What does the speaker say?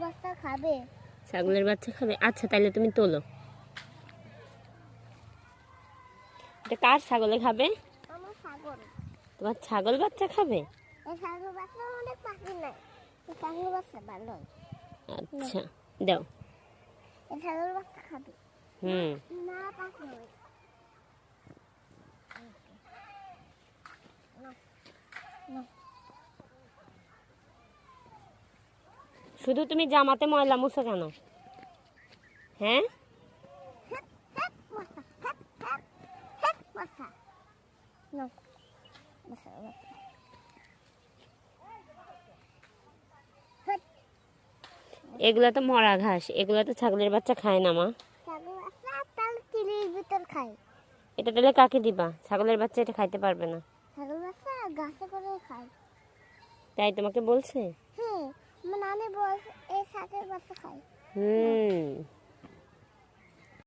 বাচ্চা খাবে। ছাগলের বাচ্চা খাবে? আচ্ছা তাহলে তুমি তোলো। এটা কার ছাগলে খাবে? আমার ছাগল। তোমার ছাগল বাচ্চা খাবে? এই ছাগল বাচ্চা অনেক পাখি নাই, এই ছাগল বাচ্চা ভালো। আচ্ছা দাও। এই ছাগল বাচ্চা খাবে। না পাখি নয়। শুধু তুমি জামাতে ময়লা মুছো কেন? হ্যাঁ এগুলা তো মরা ঘাস, এগুলা তো ছাগলের বাচ্চা খায় না মা। এটা তাহলে কাকে দিবা? ছাগলের বাচ্চা এটা খাইতে পারবে না। ছাগল বাচ্চা গাছে করে খায়। তাই তোমাকে বলছে? হ্যাঁ, আমার নানি বলছে এই ছাগলের বাচ্চা খায়।